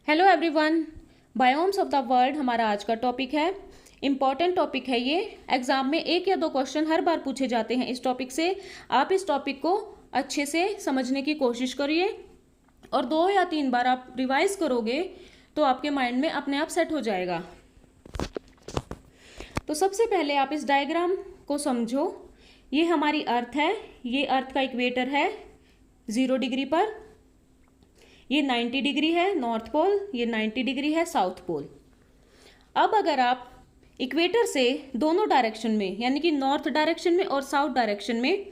Hello everyone, biomes of the world हमारा आज का टॉपिक है। इम्पॉर्टेंट टॉपिक है ये। एग्जाम में 1 या 2 क्वेश्चन हर बार पूछे जाते हैं इस टॉपिक से। आप इस टॉपिक को अच्छे से समझने की कोशिश करिए और 2 या 3 बार आप रिवाइज करोगे तो आपके माइंड में अपने आप सेट हो जाएगा। तो सबसे पहले आप इस डायग्राम को समझो। ये हमारी अर्थ है, ये अर्थ का इक्वेटर है 0 डिग्री पर, ये 90 डिग्री है नॉर्थ पोल, ये 90 डिग्री है साउथ पोल। अब अगर आप इक्वेटर से दोनों डायरेक्शन में यानी कि नॉर्थ डायरेक्शन में और साउथ डायरेक्शन में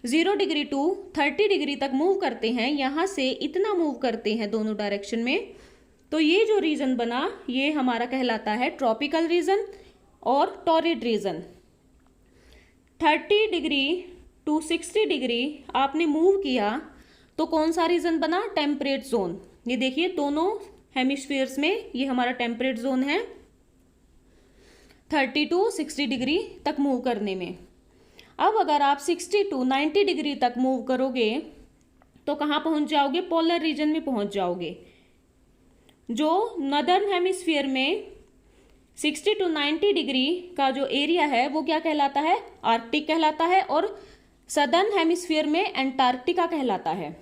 0 डिग्री टू 30 डिग्री तक मूव करते हैं, यहाँ से इतना मूव करते हैं दोनों डायरेक्शन में, तो ये जो रीजन बना ये हमारा कहलाता है ट्रॉपिकल रीजन और torrid region. 30 degree to 60 degree आपने मूव किया तो कौन सा रीजन बना? Temperate zone. ये देखिए दोनों हेमिस्फीयर्स में ये हमारा टेम्परेट जोन है 30 टू 60 डिग्री तक मूव करने में। अब अगर आप 60 टू 90 डिग्री तक मूव करोगे तो कहाँ पहुंच जाओगे? पोलर रीजन में पहुंच जाओगे। जो नदर्न हेमिस्फीयर में 60 टू 90 डिग्री का जो एरिया है वो क्या कहलाता है? आर्कटिक कहलाता है, और सदर्न हेमिस्फीयर में एंटार्क्टिका कहलाता है।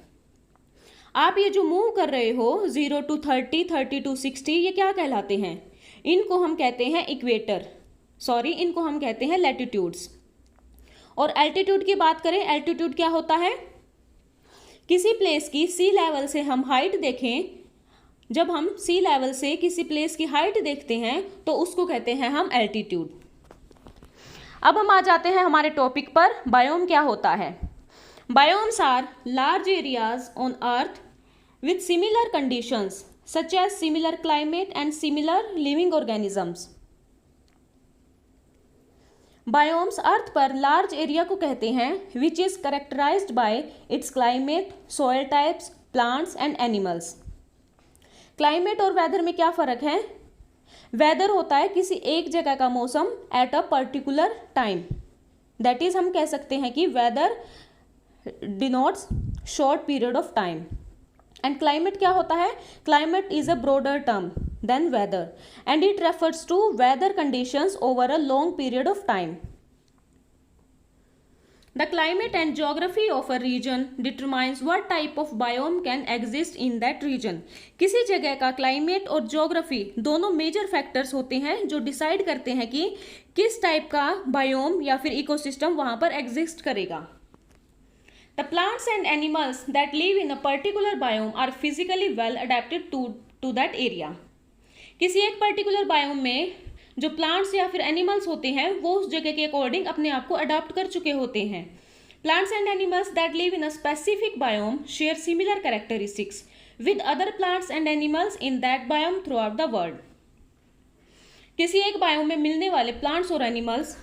आप ये जो मूव कर रहे हो 0 टू 30, 30 टू 60, ये क्या कहलाते हैं? इनको हम कहते हैं इक्वेटर, इनको हम कहते हैं लैटिट्यूड्स। और एल्टीट्यूड की बात करें, एल्टीट्यूड क्या होता है? किसी प्लेस की सी लेवल से हम हाइट देखें, जब हम सी लेवल से किसी प्लेस की हाइट देखते हैं तो उसको कहते हैं हम एल्टीट्यूड। अब हम आ जाते हैं हमारे टॉपिक पर, बायोम क्या होता है। Biomes are large areas on earth with similar conditions such as similar climate and similar living organisms. Biomes अर्थ पर लार्ज एरिया को कहते हैं which is characterised by its climate, soil types, plants and animals. Climate और weather में क्या फर्क है? वेदर होता है किसी एक जगह का मौसम at a particular time, that is हम कह सकते हैं कि weather denotes short period of time. And climate क्या होता है? Climate is a broader term than weather and it refers to weather conditions over a long period of time. The climate and geography of a region determines what type of biome can exist in that region. किसी जगह का climate और geography दोनों major factors होते हैं जो decide करते हैं कि किस टाइप का बायोम या फिर इकोसिस्टम वहां पर एग्जिस्ट करेगा। The plants and animals that live in a particular biome are physically well adapted to that area. किसी एक पर्टिकुलर बायोम में जो प्लांट्स या फिर एनिमल्स होते हैं वो उस जगह के अकॉर्डिंग अपने आप को अडॉप्ट कर चुके होते हैं। Plants and animals that live in a specific biome share similar characteristics with other plants and animals in that biome through out the world. किसी एक बायोम में मिलने वाले प्लांट्स और एनिमल्स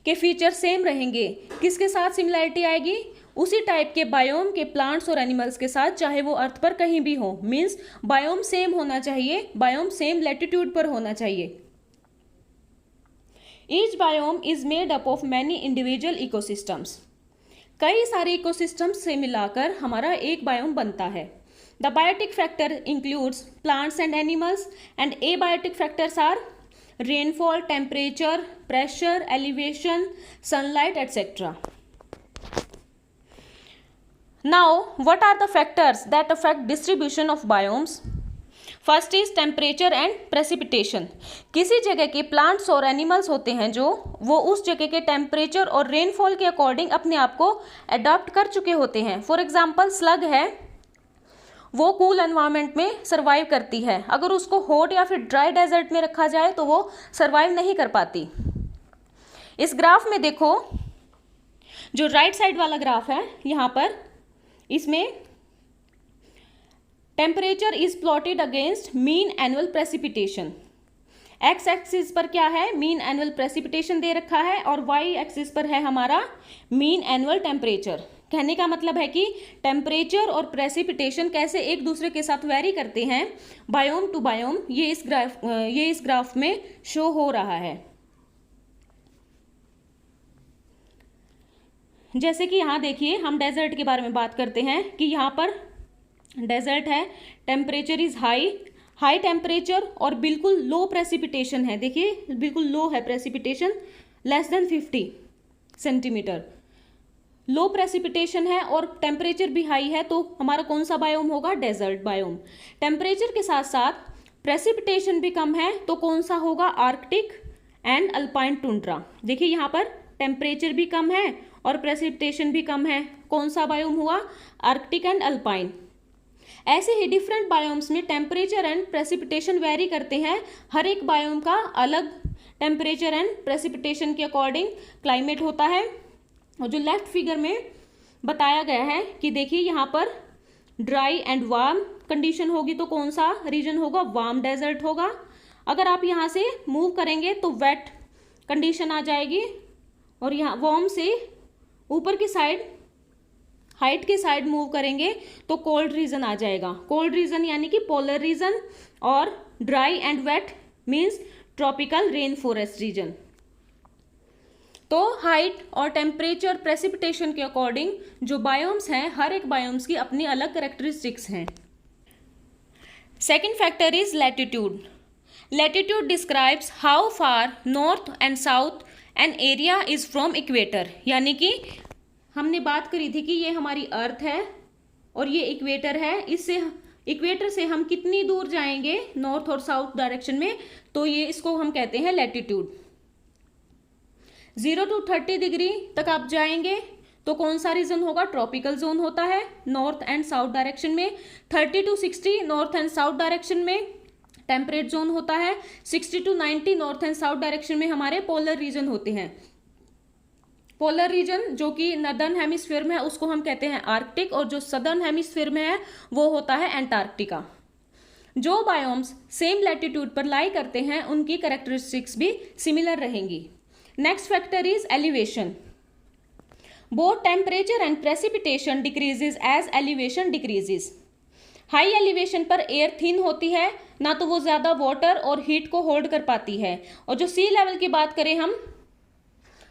के फीचर सेम रहेंगे। किसके साथ सिमिलैरिटी आएगी? उसी टाइप के बायोम के प्लांट्स और एनिमल्स के साथ, चाहे वो अर्थ पर कहीं भी हो। मीन्स बायोम सेम होना चाहिए, बायोम सेम लैटिट्यूड पर होना चाहिए। Each biome is made up of many individual ecosystems. कई सारे इकोसिस्टम्स से मिलाकर हमारा एक बायोम बनता है। The biotic factor includes plants and animals and abiotic factors are rainfall, temperature, pressure, elevation, sunlight, etc. Now, what are the factors that affect distribution of biomes? First is temperature and precipitation. किसी जगह के plants और animals होते हैं जो वो उस जगह के टेम्परेचर और रेनफॉल के अकॉर्डिंग अपने आप को अडॉप्ट कर चुके होते हैं। फॉर एग्जाम्पल स्लग है, वो कूल एनवायरनमेंट में सर्वाइव करती है। अगर उसको हॉट या फिर ड्राई डेजर्ट में रखा जाए तो वो सर्वाइव नहीं कर पाती। इस ग्राफ में देखो, जो राइट साइड वाला ग्राफ है यहाँ पर, इसमें temperature is plotted against mean annual precipitation. X axis पर क्या है? मीन एनुअल प्रेसिपिटेशन दे रखा है, और वाई एक्सिस पर है हमारा मीन एनुअल टेम्परेचर। कहने का मतलब है कि टेम्परेचर और प्रेसिपिटेशन कैसे एक दूसरे के साथ वेरी करते हैं बायोम टू बायोम, ये इस ग्राफ में शो हो रहा है। जैसे कि यहाँ देखिए, हम डेजर्ट के बारे में बात करते हैं कि यहाँ पर डेजर्ट है, temperature is high, high temperature और बिल्कुल लो प्रेसिपिटेशन है, देखिए बिल्कुल लो है प्रेसिपिटेशन, लेस देन 50 सेंटीमीटर, लो प्रेसिपिटेशन है और टेम्परेचर भी हाई है, तो हमारा कौन सा बायोम होगा, डेजर्ट बायोम। टेम्परेचर के साथ साथ प्रेसिपिटेशन भी कम है, तो कौन सा होगा, आर्कटिक एंड अल्पाइन टुंड्रा। देखिए यहाँ पर टेम्परेचर भी कम है और प्रेसिपिटेशन भी कम है, कौन सा बायोम हुआ, आर्कटिक एंड अल्पाइन। ऐसे ही डिफरेंट बायोम्स में टेम्परेचर एंड प्रेसिपिटेशन वेरी करते हैं, हर एक बायोम का अलग टेम्परेचर एंड प्रेसिपिटेशन के अकॉर्डिंग क्लाइमेट होता है। और जो लेफ्ट फिगर में बताया गया है कि देखिए यहाँ पर ड्राई एंड वार्म कंडीशन होगी तो कौन सा रीजन होगा, वार्म डेजर्ट होगा। अगर आप यहाँ से मूव करेंगे तो वेट कंडीशन आ जाएगी और यहाँ वार्म से ऊपर की साइड हाइट के साइड मूव करेंगे तो कोल्ड रीजन आ जाएगा, कोल्ड रीजन यानी कि पोलर रीजन, और dry and wet means tropical rain forest region. तो हाइट और टेम्परेचर प्रेसिपिटेशन के अकॉर्डिंग जो बायोम्स हैं, हर एक बायोम्स की अपनी अलग कैरेक्टरिस्टिक्स हैं। Second factor is latitude. Latitude describes how far north and south an area is from equator, यानी कि हमने बात करी थी कि ये हमारी अर्थ है और ये इक्वेटर है, इससे इक्वेटर से हम कितनी दूर जाएंगे नॉर्थ और साउथ डायरेक्शन में, तो ये इसको हम कहते हैं लैटिट्यूड। 0 to 30 डिग्री तक आप जाएंगे तो कौन सा रीजन होगा, ट्रॉपिकल जोन होता है नॉर्थ एंड साउथ डायरेक्शन में। 30 to 60 north and south direction में टेम्परेट जोन होता है। 60 to 90 north and south direction में हमारे पोलर रीजन होते हैं। पोलर रीजन जो कि नदर्न हेमिस्फीयर में है उसको हम कहते हैं आर्कटिक, और जो सदर्न हेमिस्फीयर में है वो होता है एंटार्क्टिका। जो बायोम्स सेम लैटिट्यूड पर लाई करते हैं उनकी कैरेक्टरिस्टिक्स भी सिमिलर रहेंगी। Next factor is elevation. Both temperature and precipitation decreases as elevation decreases. High elevation पर एयर थिन होती है, ना तो वो ज़्यादा वाटर और हीट को होल्ड कर पाती है। और जो सी लेवल की बात करें हम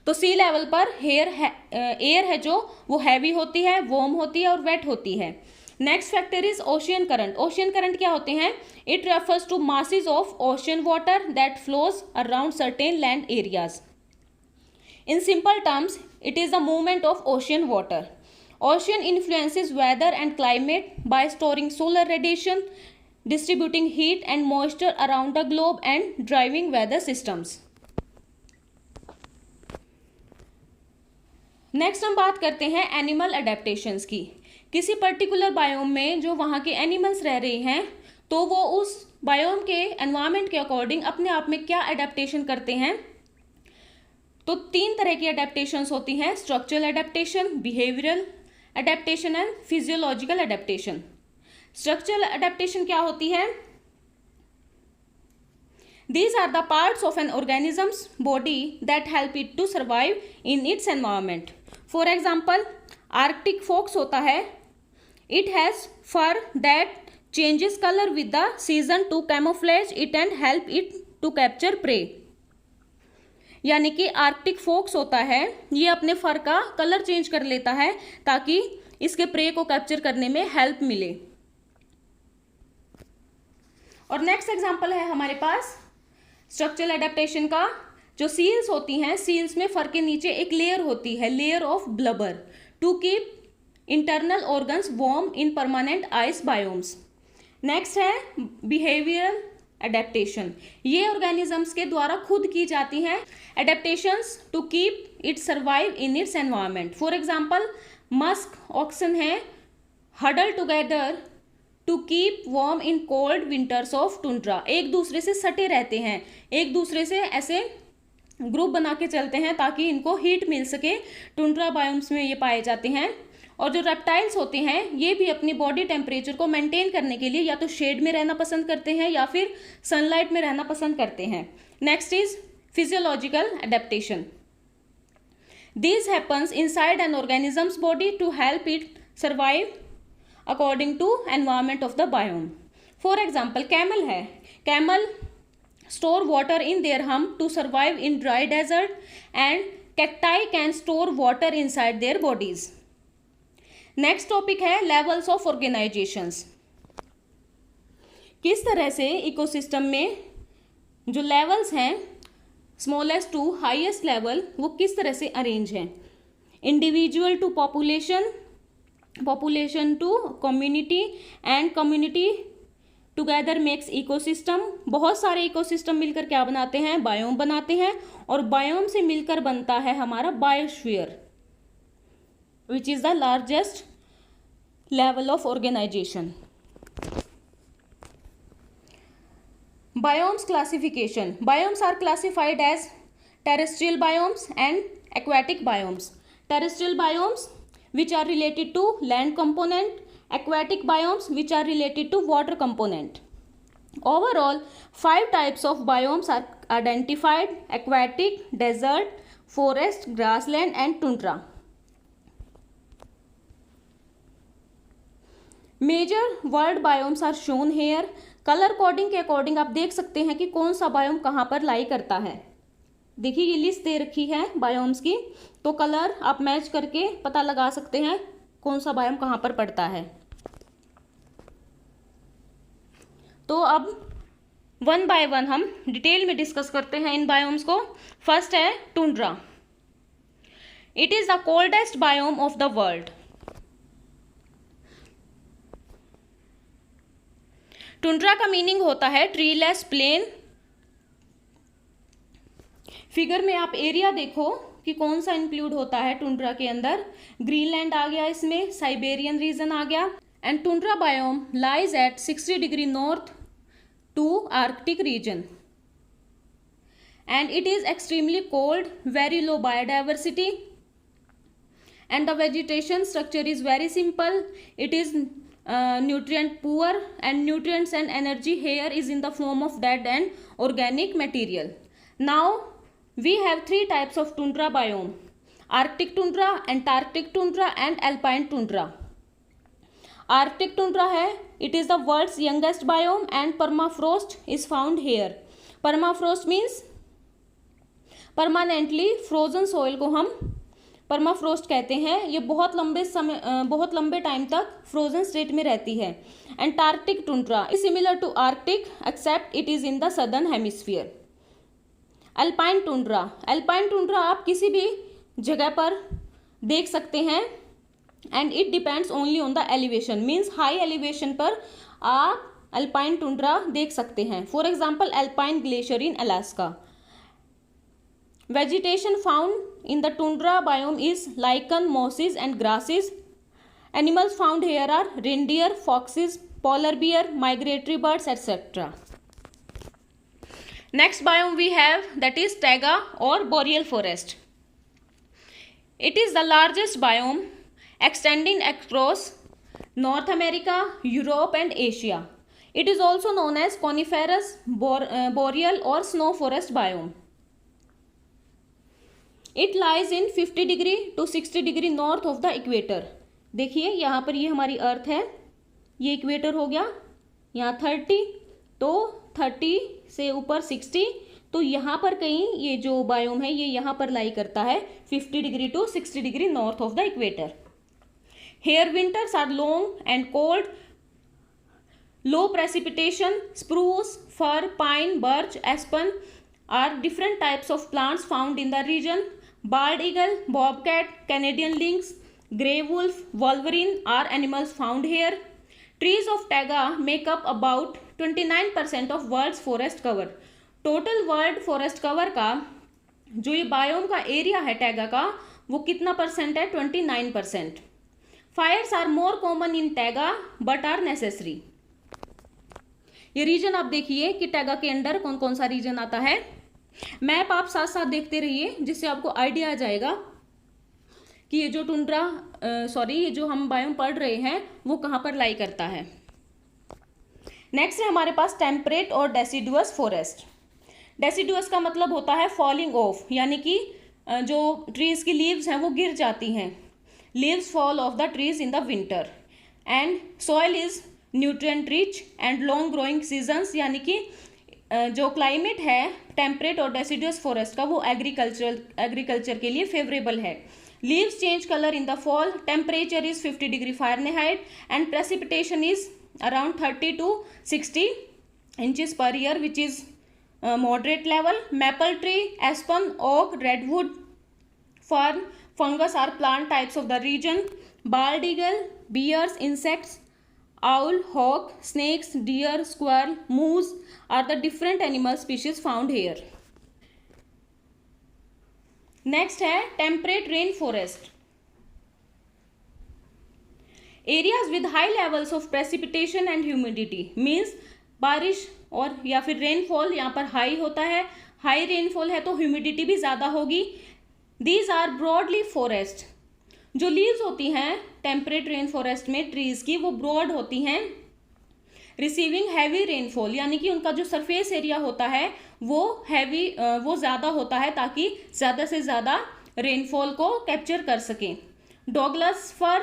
तो सी लेवल पर एयर है जो वो हैवी होती है, वार्म होती है और वेट होती है। Next factor is ocean current. Ocean current क्या होते हैं, it refers to masses of ocean water that flows around certain land areas. In simple terms, it is the movement of ocean water. Ocean influences weather and climate by storing solar radiation, distributing heat and moisture around the globe and driving weather systems. Next हम बात करते हैं animal adaptations की। किसी particular biome में जो वहाँ के एनिमल्स रह रहे हैं तो वो उस बायोम के एनवायरनमेंट के अकॉर्डिंग अपने आप में क्या अडेप्टेशन करते हैं। तो 3 तरह की अडेप्टेशंस होती हैं, structural adaptation, behavioural adaptation and physiological adaptation. Structural adaptation क्या होती है, These are the parts of an organism's body that help it to survive in its environment. For example, Arctic fox होता है, it has fur that changes color with the season to camouflage it and help it to capture prey. यानी कि Arctic focus होता है, ये अपने फर का colour change कर लेता है ताकि इसके प्रे को कैप्चर करने में हेल्प मिले। और नेक्स्ट एग्जांपल है हमारे पास स्ट्रक्चरल एडेप्टेशन का। जो सील्स होती हैं, सील्स में फर के नीचे एक लेयर होती है, layer of blubber, to keep internal organs warm in permanent ice biomes. Next है बिहेवियरल एडेप्टेशन। ये ऑर्गेनिजम्स के द्वारा खुद की जाती हैं adaptations to keep it survive in its environment. For example musk oxen है huddle together to keep warm in cold winters of tundra. एक दूसरे से सटे रहते हैं, एक दूसरे से ऐसे ग्रुप बना के चलते हैं ताकि इनको हीट मिल सके। टुंड्रा बायोम्स में ये पाए जाते हैं। और जो रेप्टाइल्स होते हैं ये भी अपनी बॉडी टेम्परेचर को मेंटेन करने के लिए या तो शेड में रहना पसंद करते हैं या फिर सनलाइट में रहना पसंद करते हैं। Next is physiological adaptation. This happens inside an organisms body to help it survive according to environment of the biome. For example camel है, camel store water in their hump to survive in dry desert and cacti can store water inside their bodies. Next topic है levels of organisations. किस तरह से ecosystem में जो levels हैं smallest to highest level वो किस तरह से अरेंज हैं। Individual to population, population to community and community together makes ecosystem. बहुत सारे इकोसिस्टम मिलकर क्या बनाते हैं, बायोम बनाते हैं, और बायोम से मिलकर बनता है हमारा biosphere which is the largest level of organisation. Biomes classification. Biomes are classified as terrestrial biomes and aquatic biomes. Terrestrial biomes which are related to land component, aquatic biomes which are related to water component. Overall, 5 types of biomes are identified: aquatic, desert, forest, grassland and tundra. Major world biomes are shown here. Colour coding के according आप देख सकते हैं कि कौन सा biome कहाँ पर लाई करता है। देखिए ये लिस्ट दे रखी है बायोम्स की, तो कलर आप मैच करके पता लगा सकते हैं कौन सा बायोम कहाँ पर पड़ता है। तो अब वन बाय वन हम डिटेल में डिस्कस करते हैं इन बायोम्स को। फर्स्ट है tundra. It is the coldest biome of the world. Tundra का मीनिंग होता है ट्रीलेस प्लेन। फिगर में आप एरिया देखो कि कौन सा इंक्लूड होता है टुंड्रा के अंदर। ग्रीनलैंड आ गया इसमें, साइबेरियन रीजन आ गया, and tundra biome lies at 60 degree north to Arctic region and it is extremely cold, very low biodiversity and the vegetation structure is very simple. It is nutrient poor and nutrients and energy here is in the form of dead and organic material. Now we have 3 types of tundra biome: Arctic tundra, Antarctic tundra and alpine tundra. Arctic tundra है, it is the world's youngest biome and permafrost is found here. Permafrost means permanently frozen soil को हम permafrost कहते हैं। ये बहुत लंबे time तक frozen state में रहती है। Antarctic tundra is similar to Arctic except it is in the southern hemisphere. Alpine tundra, alpine tundra आप किसी भी जगह पर देख सकते हैं and it depends only on the elevation, means high elevation पर आप अल्पाइन टुंड्रा देख सकते हैं. For example alpine glacier in Alaska. Vegetation found in the tundra biome is lichen, mosses and grasses. Animals found here are reindeer, foxes, polar bear, migratory birds, etc. Next biome we have, that is taiga or boreal forest. It is the largest biome extending across North America, Europe and Asia. It is also known as coniferous, boreal or snow forest biome. It lies in 50 degree to 60 degree north of the equator. देखिए यहाँ पर ये हमारी अर्थ है, ये equator हो गया, यहाँ 30, तो 30 से ऊपर 60, तो यहाँ पर कहीं ये जो बायोम है ये यहाँ पर लाई करता है 50 degree to 60 degree north of the equator. Here winters are long and cold, low precipitation. Spruce, fir, pine, birch, aspen are different types of plants found in the region. Bald eagle, bobcat, Canadian lynx, grey wolf, wolverine are animals found here. Trees of taiga make up about 29% of world's forest cover. Total world forest cover का जो ये biome का area है taiga का वो कितना percent है, 29%. Fires are more common in taiga but are necessary. ये रीजन आप देखिए कि टैगा के अंडर कौन कौन सा रीजन आता है. मैप आप साथ साथ देखते रहिए जिससे आपको आइडिया आ जाएगा कि ये जो टुंड्रा ये जो हम बायोम पढ़ रहे हैं वो कहाँ पर लाई करता है. नेक्स्ट है हमारे पास टेम्परेट और डेसिडुअस फॉरेस्ट. डेसिडुअस का मतलब होता है फॉलिंग ऑफ, यानी कि जो ट्रीज की लीव्स हैं वो गिर जाती हैं. Leaves fall of the trees in the winter. And soil is nutrient rich and long growing seasons, यानी कि जो क्लाइमेट है टेम्परेट और डेसिडुअस फॉरेस्ट का वो एग्रीकल्चर के लिए फेवरेबल है. Leaves change colour in the fall. Temperature is 50 degree Fahrenheit and precipitation is around 30 to 60 inches per year, which is moderate level. Maple tree, aspen, oak, redwood, fern, fungus are plant types of the region. Bald eagle, bears, insects, owl, hawk, snakes, deer, squirrel, moose are the different animal species found here. Next है temperate rain forest. Areas with high levels of precipitation and humidity means बारिश और या फिर rainfall यहाँ पर high होता है, high rainfall है तो ह्यूमिडिटी भी ज़्यादा होगी. These are broadly forest. जो लीव्स होती हैं टेम्परेट रेन फॉरेस्ट में ट्रीज की वो ब्रॉड होती हैं, रिसीविंग हैवी रेनफॉल यानी कि उनका जो सरफेस एरिया होता है वो हैवी वो ज़्यादा होता है ताकि ज़्यादा से ज़्यादा रेनफॉल को कैप्चर कर सकें. Douglas fir,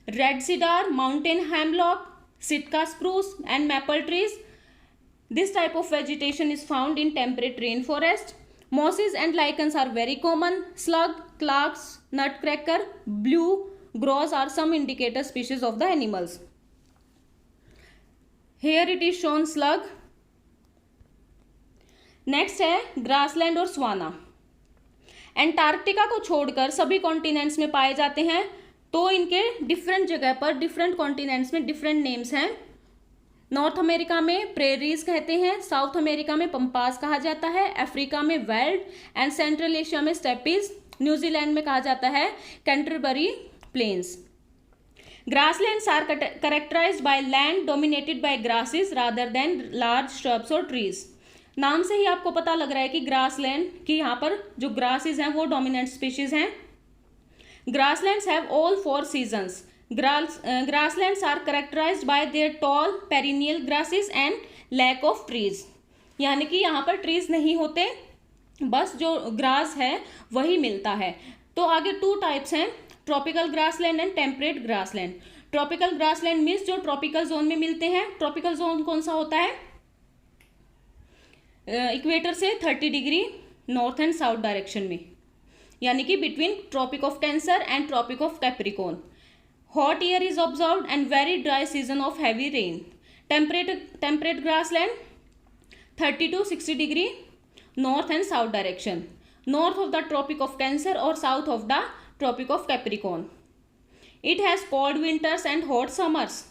red cedar, mountain hemlock, Sitka spruce and maple trees. This type of vegetation is found in temperate rainforest. Mosses and lichens are very common. Slug, clarks, nutcracker, blue grouse are some indicator species of the animals. Here it is shown slug. Next है grassland और sauna. Antarctica को छोड़कर सभी continents में पाए जाते हैं, तो इनके डिफरेंट जगह पर डिफरेंट कॉन्टिनेंट्स में डिफरेंट नेम्स हैं. नॉर्थ अमेरिका में प्रेरीज कहते हैं, साउथ अमेरिका में पंपास कहा जाता है, अफ्रीका में वेल्ड एंड सेंट्रल एशिया में स्टेपीज, न्यूजीलैंड में कहा जाता है Canterbury plains. Grasslands are characterised by land dominated by grasses rather than large shrubs और ट्रीज. नाम से ही आपको पता लग रहा है कि ग्रासलैंड की यहाँ पर जो ग्रासेस हैं वो डोमिनेंट स्पीशीज हैं. Grasslands have all 4 seasons. Grasslands are characterized by their tall perennial grasses and lack of trees. यानी कि यहाँ पर ट्रीज नहीं होते, बस जो ग्रास है वही मिलता है. तो आगे 2 टाइप्स हैं, tropical grassland and temperate grassland. Tropical grassland means जो ट्रॉपिकल जोन में मिलते हैं. ट्रॉपिकल जोन कौन सा होता है? इक्वेटर से 30 degree north and south direction में, यानी कि between Tropic of Cancer and Tropic of Capricorn. Hot air is observed and very dry season of heavy rain. Temperate grassland 30 to 60 degree north and south direction, north of the Tropic of Cancer or south of the Tropic of Capricorn. It has cold winters and hot summers.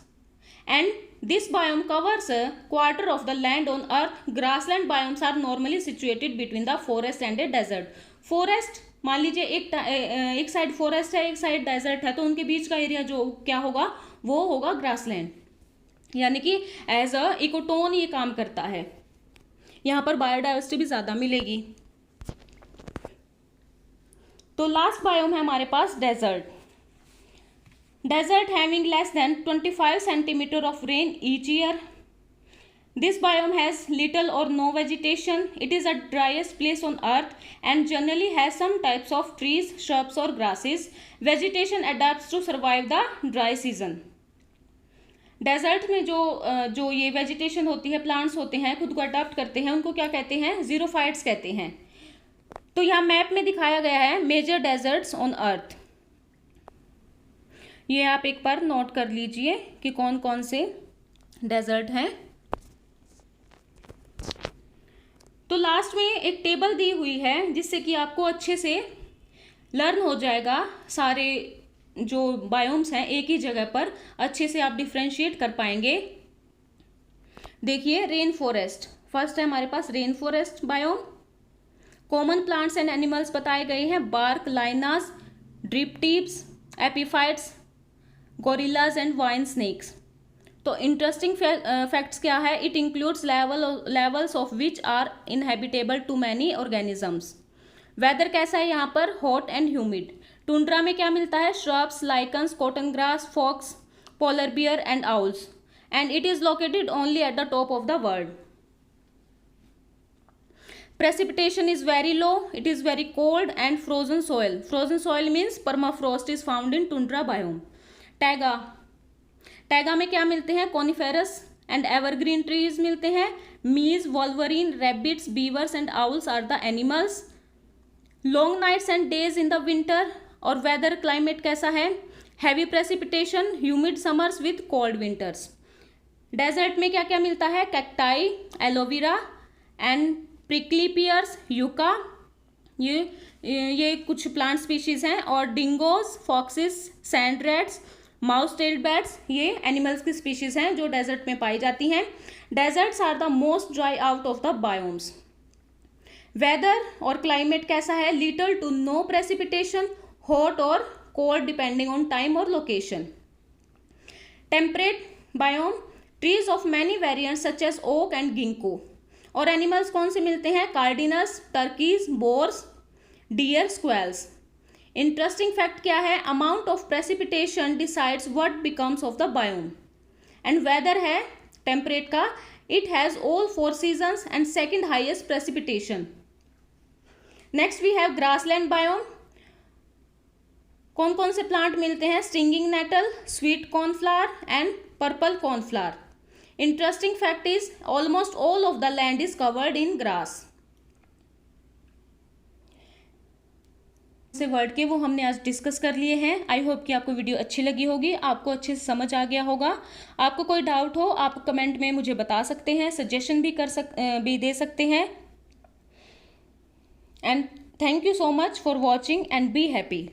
And this biome covers a quarter of the land on earth. Grassland biomes are normally situated between the forest and a desert. Forest मान लीजिए एक side forest है, एक side desert है, तो उनके बीच का area जो क्या होगा वो होगा ग्रासलैंड. यानी कि एज अ इकोटोन ये काम करता है. यहाँ पर बायोडाइवर्सिटी भी ज़्यादा मिलेगी. तो लास्ट बायोम है हमारे पास desert. Desert having less than 25 centimetre of rain each year. This biome has little or no vegetation. It is the driest place on earth and generally has some types of trees, shrubs or grasses. Vegetation adapts to survive the dry season. Desert में जो ये vegetation होती है, plants होते हैं, खुद को adapt करते हैं, उनको क्या कहते हैं? जीरोफाइट्स कहते हैं. तो यहाँ मैप में दिखाया गया है मेजर डेजर्ट्स ऑन अर्थ. ये आप एक बार नोट कर लीजिए कि कौन कौन से डेजर्ट हैं. तो लास्ट में एक टेबल दी हुई है जिससे कि आपको अच्छे से लर्न हो जाएगा, सारे जो बायोम्स हैं एक ही जगह पर अच्छे से आप डिफ्रेंशिएट कर पाएंगे. देखिए रेन फॉरेस्ट फर्स्ट है हमारे पास. Rain forest biome common plants and animals बताए गए हैं. Bark, lianas, drip tips, epiphytes, gorillas and vine snakes. तो इंटरेस्टिंग फैक्ट्स क्या है? It includes levels of which are inhabitable to many organisms. Weather कैसा है यहाँ पर? Hot and humid. टुंड्रा में क्या मिलता है? Shrubs, lichens, cotton grass, fox, polar bear and owls. And it is located only at the top of the world. Precipitation is very low. It is very cold and frozen soil. Frozen soil means permafrost is found in tundra biome. Taiga. Taiga में क्या मिलते हैं? Coniferous and evergreen trees मिलते हैं. Moose, wolverine, rabbits, beavers and owls are the animals. Long nights and days in the winter. और weather climate कैसा है? Heavy precipitation, humid summers with cold winters. Desert में क्या क्या मिलता है? Cacti, aloe vera and prickly pears, yucca, ये कुछ प्लांट स्पीशीज हैं। और dingoes, foxes, sand rats, mouse tailed bats, ये एनिमल्स की स्पीशीज हैं जो डेजर्ट में पाई जाती हैं। Deserts are the most dry out of the biomes. Weather और क्लाइमेट कैसा है? Little to no precipitation, hot और कोल्ड डिपेंडिंग ऑन टाइम और location. Temperate biome, trees of many variants such as oak and ginkgo. और animals कौन से मिलते हैं? Cardinals, turkeys, boars, deer, squirrels. Interesting fact क्या है? Amount of precipitation decides what becomes of the biome. And weather है temperate का, it has all 4 seasons and second highest precipitation. Next we have grassland biome. कौन कौन से plant मिलते हैं? Stinging nettle, sweet cornflower and purple cornflower. Interesting fact is almost all of the land is covered in grass. से word के वो हमने आज डिस्कस कर लिए हैं। आई होप कि आपको वीडियो अच्छी लगी होगी, आपको अच्छे से समझ आ गया होगा। आपको कोई डाउट हो आप कमेंट में मुझे बता सकते हैं, सजेशन भी दे सकते हैं। And thank you so much for watching and be happy.